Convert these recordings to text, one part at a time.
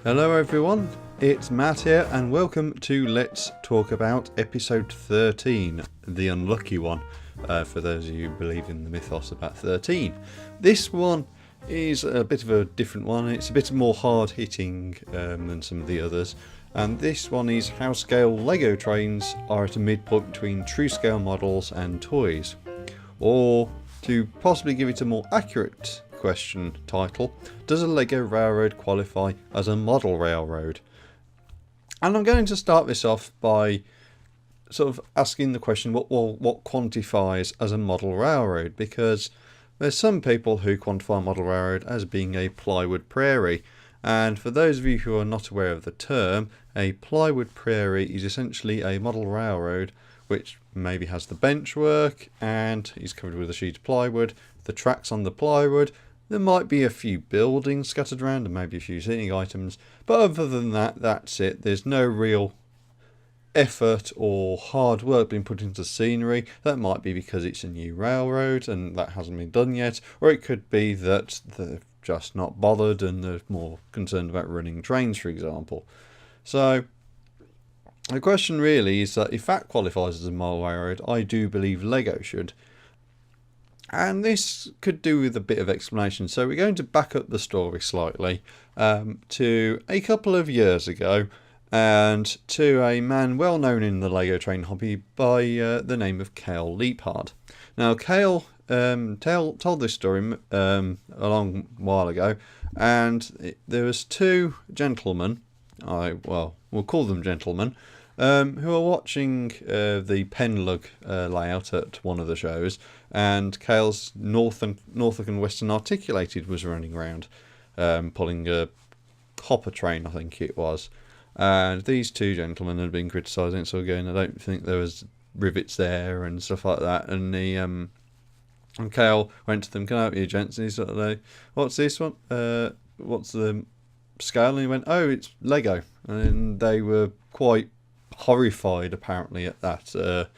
Hello everyone, it's Matt here and welcome to Let's Talk About episode 13, the unlucky one, for those of you who believe in the mythos about 13. This one is a bit of a different one, it's a bit more hard hitting than some of the others, and this one is how scale Lego trains are at a midpoint between true scale models and toys. Or, to possibly give it a more accurate question title, does a Lego railroad qualify as a model railroad? And I'm going to start this off by sort of asking the question, what quantifies as a model railroad? Because there's some people who quantify a model railroad as being a plywood prairie, and for those of you who are not aware of the term, a plywood prairie is essentially a model railroad which maybe has the benchwork and is covered with a sheet of plywood, the tracks on the plywood. There might be a few buildings scattered around and maybe a few seating items, but other than that, that's it. There's no real effort or hard work being put into scenery. That might be because it's a new railroad and that hasn't been done yet, or it could be that they're just not bothered and they're more concerned about running trains, for example. So the question really is that if that qualifies as a model railroad, I do believe Lego should. And this could do with a bit of explanation. So we're going to back up the story slightly to a couple of years ago and to a man well known in the Lego train hobby by the name of Cale Leaphart. Now Cale told this story a long while ago, and there was two gentlemen, we'll call them gentlemen, who were watching the PennLUG layout at one of the shows, and Cale's Norfolk and Western Articulated was running around, pulling a hopper train, I think it was. And these two gentlemen had been criticising it, so going, I don't think there was rivets there and stuff like that. And and Cale went to them, can I help you, gents? And he sort of like, what's this one? What's the scale? And he went, oh, it's Lego. And they were quite horrified apparently at that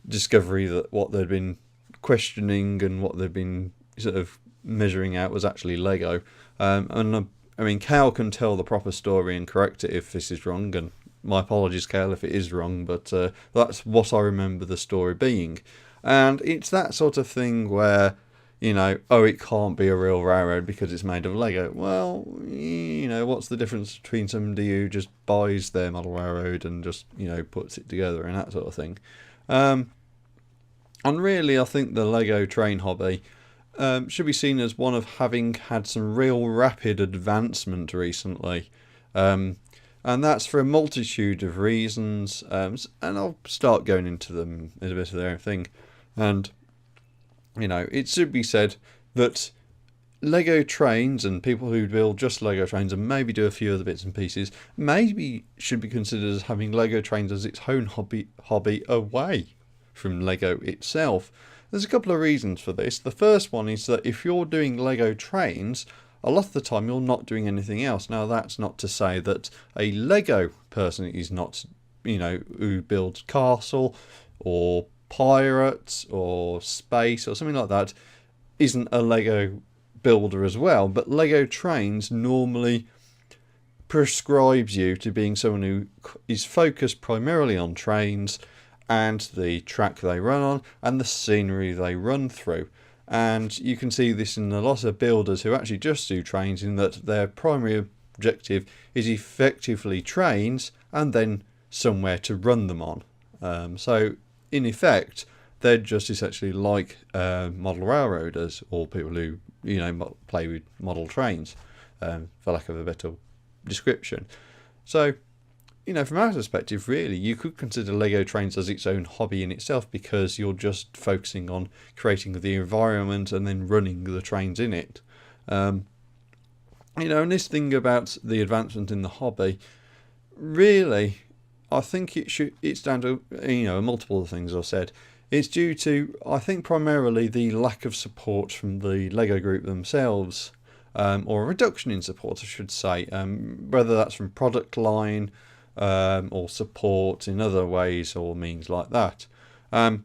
discovery that what they'd been questioning and what they'd been sort of measuring out was actually Lego. And I mean, Cale can tell the proper story and correct it if this is wrong, and my apologies, Cale, if it is wrong, but that's what I remember the story being. And it's that sort of thing where, you know, oh, it can't be a real railroad because it's made of Lego. Well, you know, what's the difference between somebody who just buys their model railroad and just, you know, puts it together and that sort of thing? And really, I think the Lego train hobby should be seen as one of having had some real rapid advancement recently. And that's for a multitude of reasons. And I'll start going into them in a bit of their own thing. And you know, it should be said that Lego trains and people who build just Lego trains and maybe do a few other bits and pieces maybe should be considered as having Lego trains as its own hobby away from Lego itself. There's a couple of reasons for this. The first one is that if you're doing Lego trains, a lot of the time you're not doing anything else. Now that's not to say that a Lego person is not, you know, who builds castle or pirates or space or something like that isn't a Lego builder as well, but Lego trains normally prescribes you to being someone who is focused primarily on trains and the track they run on and the scenery they run through. And you can see this in a lot of builders who actually just do trains, in that their primary objective is effectively trains and then somewhere to run them on. So in effect, they're just essentially like model railroaders or people who, you know, play with model trains, for lack of a better description. So, you know, from our perspective, really, you could consider Lego trains as its own hobby in itself, because you're just focusing on creating the environment and then running the trains in it. You know, and this thing about the advancement in the hobby, really, I think it's down to, you know, multiple things I've said. It's due to, I think, primarily the lack of support from the Lego group themselves, or a reduction in support, I should say, whether that's from product line or support in other ways or means like that. And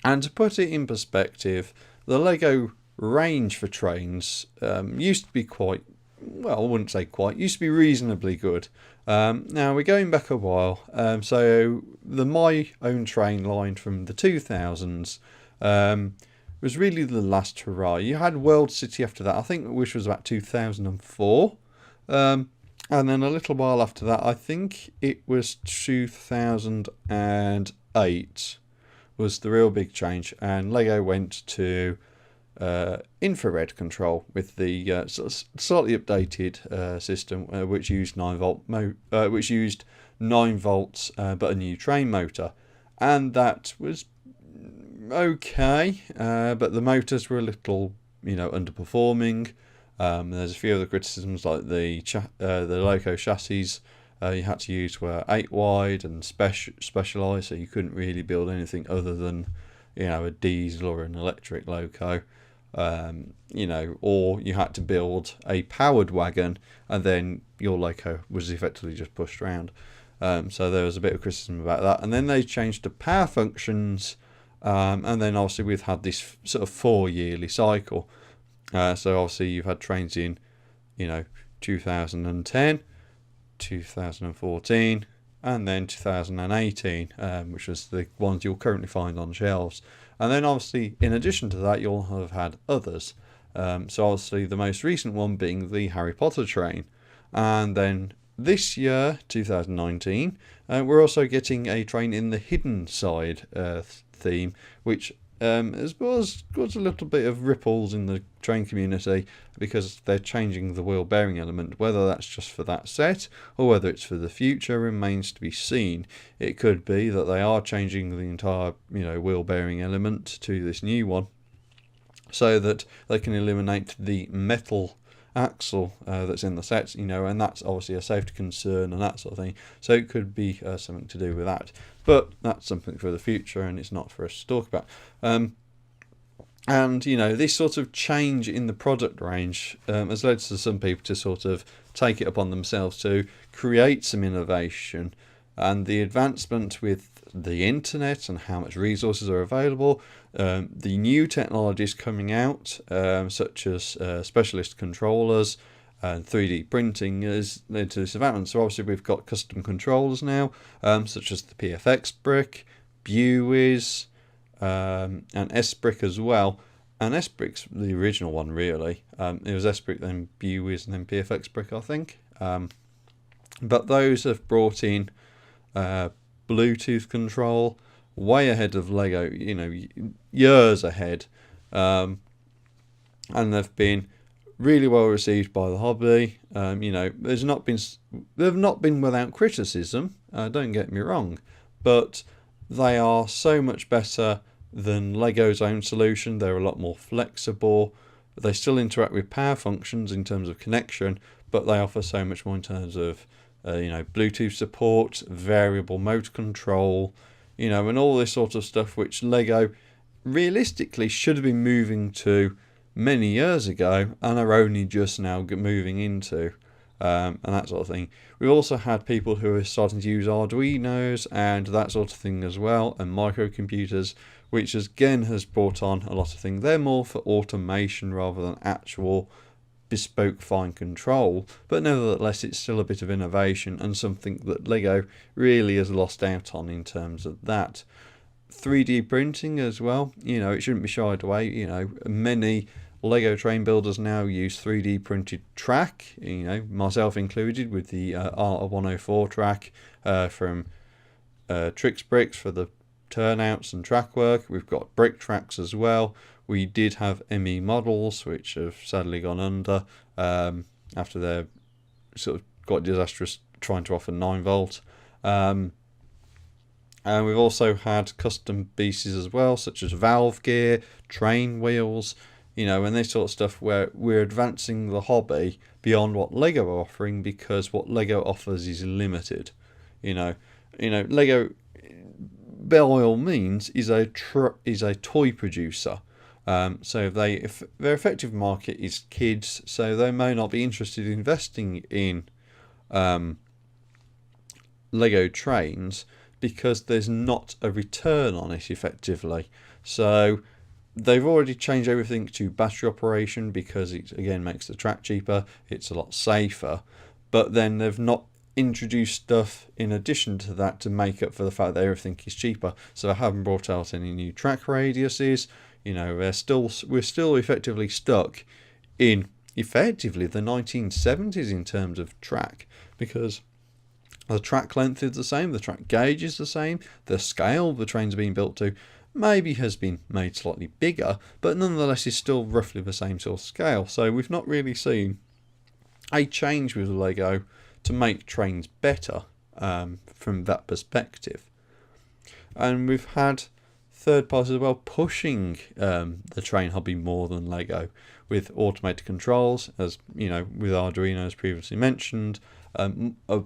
to put it in perspective, the Lego range for trains used to be quite well, I wouldn't say quite, used to be reasonably good. Now we're going back a while. So the My Own Train line from the 2000s was really the last hurrah. You had World City after that, I think, which was about 2004. And then a little while after that, I think it was 2008 was the real big change. And Lego went to infrared control with the slightly updated system, which used 9 volt which used 9 volts, but a new train motor, and that was okay. But the motors were a little, underperforming. There's a few other criticisms, like the loco chassis you had to use were 8 wide and specialised, so you couldn't really build anything other than a diesel or an electric loco. Or you had to build a powered wagon, and then your loco was effectively just pushed around. So there was a bit of criticism about that. And then they changed to power functions, and then obviously we've had this sort of 4-yearly cycle. So obviously you've had trains in, 2010, 2014, and then 2018, which was the ones you'll currently find on shelves. And then obviously, in addition to that, you'll have had others. So obviously the most recent one being the Harry Potter train. And then this year, 2019, we're also getting a train in the hidden side theme, which has caused a little bit of ripples in the train community, because they're changing the wheel bearing element. Whether that's just for that set or whether it's for the future remains to be seen. It could be that they are changing the entire wheel bearing element to this new one, so that they can eliminate the metal axle that's in the sets, and that's obviously a safety concern and that sort of thing. So it could be something to do with that, but that's something for the future, and it's not for us to talk about. And this sort of change in the product range has led to some people to sort of take it upon themselves to create some innovation, and the advancement with the internet and how much resources are available, the new technologies coming out, such as specialist controllers and 3D printing, has led to this advancement. So obviously we've got custom controllers now, such as the PFX brick, Buies, and S-brick as well. And S-brick's the original one, really. It was S-brick, then Buies, and then PFX brick, I think. But those have brought in Bluetooth control way ahead of Lego, years ahead, and they've been really well received by the hobby. They've not been without criticism, don't get me wrong, but they are so much better than Lego's own solution. They're a lot more flexible. They still interact with power functions in terms of connection, but they offer so much more in terms of Bluetooth support, variable motor control, and all this sort of stuff, which Lego realistically should have been moving to many years ago and are only just now moving into, and that sort of thing. We've also had people who are starting to use Arduinos and that sort of thing as well, and microcomputers, which again has brought on a lot of things. They're more for automation rather than actual bespoke fine control, but nevertheless it's still a bit of innovation and something that Lego really has lost out on in terms of that. 3D printing as well, it shouldn't be shied away. Many Lego train builders now use 3D printed track, myself included, with the R104 track from Trix Bricks for the turnouts and track work. We've got brick tracks as well. We did have ME models, which have sadly gone under after they're sort of quite disastrous trying to offer 9 volt. And we've also had custom pieces as well, such as valve gear, train wheels, and this sort of stuff, where we're advancing the hobby beyond what Lego are offering, because what Lego offers is limited. Lego, by all means, is a toy producer. So if their effective market is kids, so they may not be interested in investing in Lego trains, because there's not a return on it effectively. So they've already changed everything to battery operation because it again makes the track cheaper. It's a lot safer, but then they've not introduced stuff in addition to that to make up for the fact that everything is cheaper. So they haven't brought out any new track radiuses. We're still effectively stuck in effectively the 1970s in terms of track, because the track length is the same, the track gauge is the same, the scale the train's being built to maybe has been made slightly bigger, but nonetheless is still roughly the same sort of scale. So we've not really seen a change with Lego to make trains better from that perspective. And we've had third parties as well pushing the train hobby more than Lego, with automated controls, as with Arduino as previously mentioned,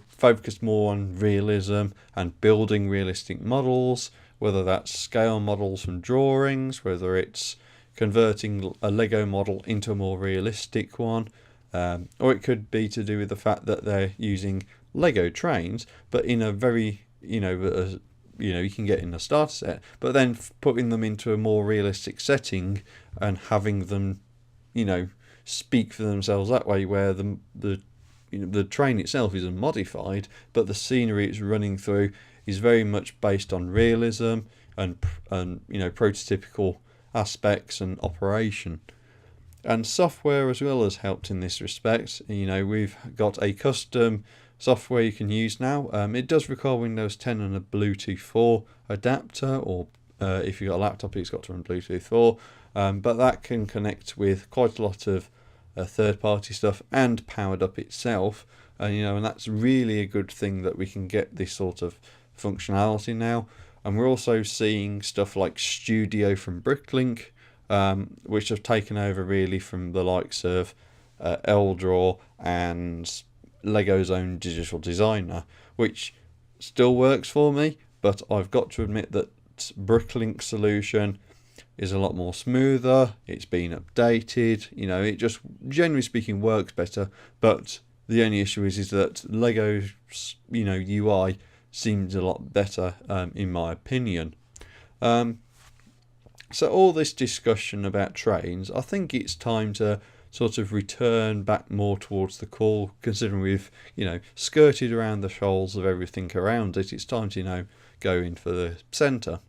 focused more on realism and building realistic models, whether that's scale models from drawings, whether it's converting a Lego model into a more realistic one, or it could be to do with the fact that they're using Lego trains, but in a very, you can get in a starter set, but then putting them into a more realistic setting and having them, speak for themselves that way, where the train itself isn't modified, but the scenery it's running through is very much based on realism and prototypical aspects and operation. And software as well has helped in this respect. We've got a custom software you can use now. It does require Windows 10 and a Bluetooth 4 adapter, or if you've got a laptop it's got to run Bluetooth 4, but that can connect with quite a lot of third-party stuff and powered up itself, and that's really a good thing that we can get this sort of functionality now. And we're also seeing stuff like Studio from Bricklink, which have taken over really from the likes of Eldraw and Lego's own digital designer, which still works for me, but I've got to admit that Bricklink's solution is a lot more smoother. It's been updated, it just generally speaking works better, but the only issue is that Lego's UI seems a lot better in my opinion. So all this discussion about trains, I think it's time to sort of return back more towards the core, considering we've skirted around the shoals of everything around it. It's time to go in for the centre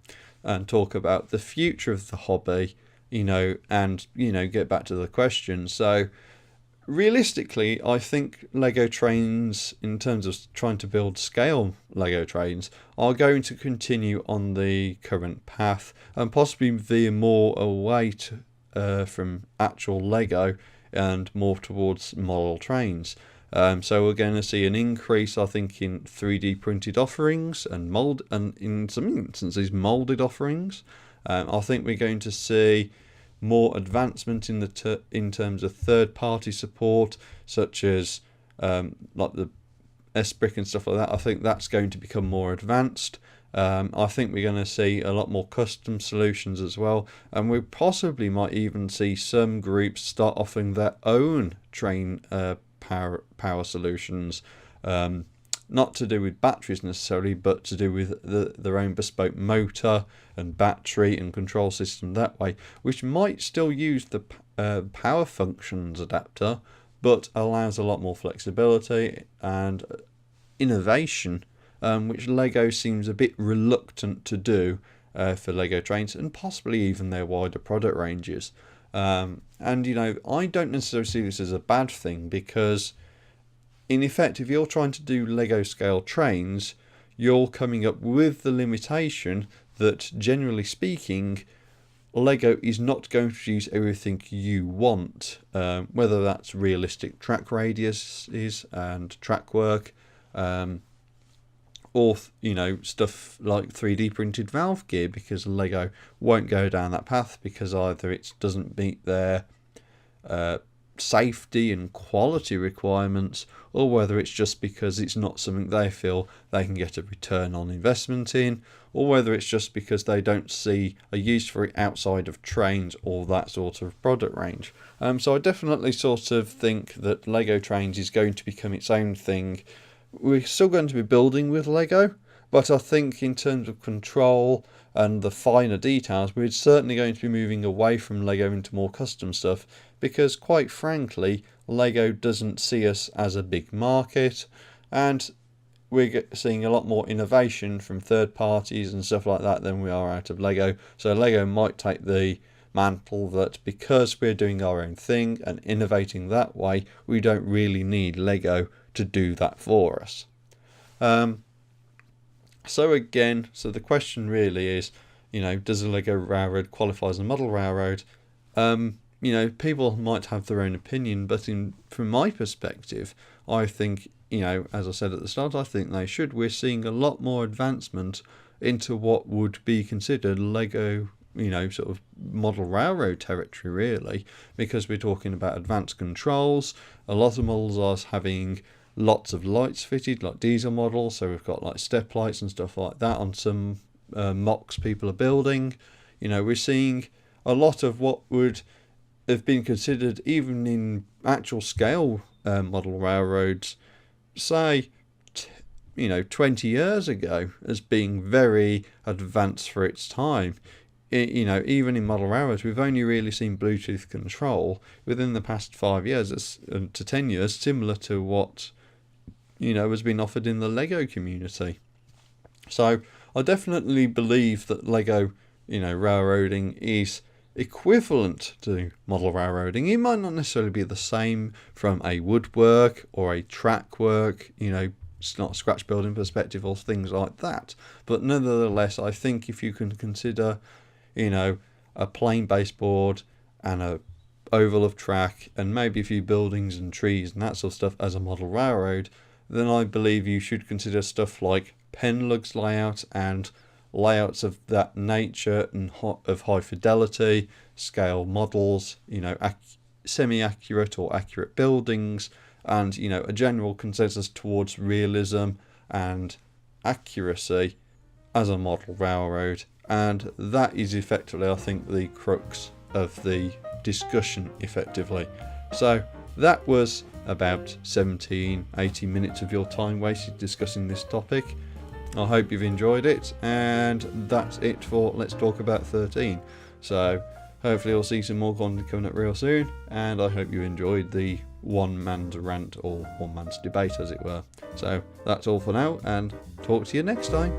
and talk about the future of the hobby, and get back to the question. So realistically, I think Lego trains, in terms of trying to build scale Lego trains, are going to continue on the current path and possibly veer more away from actual Lego and more towards model trains. So we're going to see an increase, I think, in 3D printed offerings and in some instances molded offerings. I think we're going to see more advancement in terms of third-party support, such as like the S-Brick and stuff like that. I think that's going to become more advanced. I think we're going to see a lot more custom solutions as well, and we possibly might even see some groups start offering their own train power solutions, not to do with batteries necessarily, but to do with their own bespoke motor and battery and control system that way, which might still use the power functions adapter, but allows a lot more flexibility and innovation, which Lego seems a bit reluctant to do for Lego trains and possibly even their wider product ranges. And I don't necessarily see this as a bad thing, because in effect, if you're trying to do Lego scale trains, you're coming up with the limitation that, generally speaking, Lego is not going to produce everything you want, whether that's realistic track radiuses and track work, or stuff like 3D printed valve gear, because Lego won't go down that path, because either it doesn't meet their safety and quality requirements, or whether it's just because it's not something they feel they can get a return on investment in, or whether it's just because they don't see a use for it outside of trains or that sort of product range. So I definitely sort of think that Lego Trains is going to become its own thing. We're still going to be building with Lego, But I think in terms of control and the finer details, we're certainly going to be moving away from Lego into more custom stuff, because quite frankly, Lego doesn't see us as a big market, and we're seeing a lot more innovation from third parties and stuff like that than we are out of Lego. So Lego might take the mantle that because we're doing our own thing and innovating that way, we don't really need Lego to do that for us. So the question really is, does a Lego railroad qualify as a model railroad? People might have their own opinion, but from my perspective, I think, as I said at the start, I think they should. We're seeing a lot more advancement into what would be considered Lego, sort of model railroad territory, really, because we're talking about advanced controls. A lot of models are having lots of lights fitted, like diesel models, so we've got like step lights and stuff like that on some mocks people are building. We're seeing a lot of what would have been considered, even in actual scale model railroads, say 20 years ago, as being very advanced for its time. Even in model railroads, we've only really seen Bluetooth control within the past 5 years to 10 years, similar to what has been offered in the Lego community. So I definitely believe that Lego, railroading is equivalent to model railroading. It might not necessarily be the same from a woodwork or a track work, it's not a scratch building perspective or things like that. But nevertheless, I think if you can consider, a plain baseboard and a oval of track and maybe a few buildings and trees and that sort of stuff as a model railroad, then I believe you should consider stuff like PennLUG's layout and layouts of that nature and of high fidelity, scale models, semi-accurate or accurate buildings, and a general consensus towards realism and accuracy as a model railroad. And that is effectively, I think, the crux of the discussion effectively. So that was about 17-18 minutes of your time wasted discussing this topic. I hope you've enjoyed it, and that's it for Let's Talk About 13. So hopefully you'll see some more content coming up real soon, and I hope you enjoyed the one man's rant, or one man's debate as it were. So that's all for now, and talk to you next time.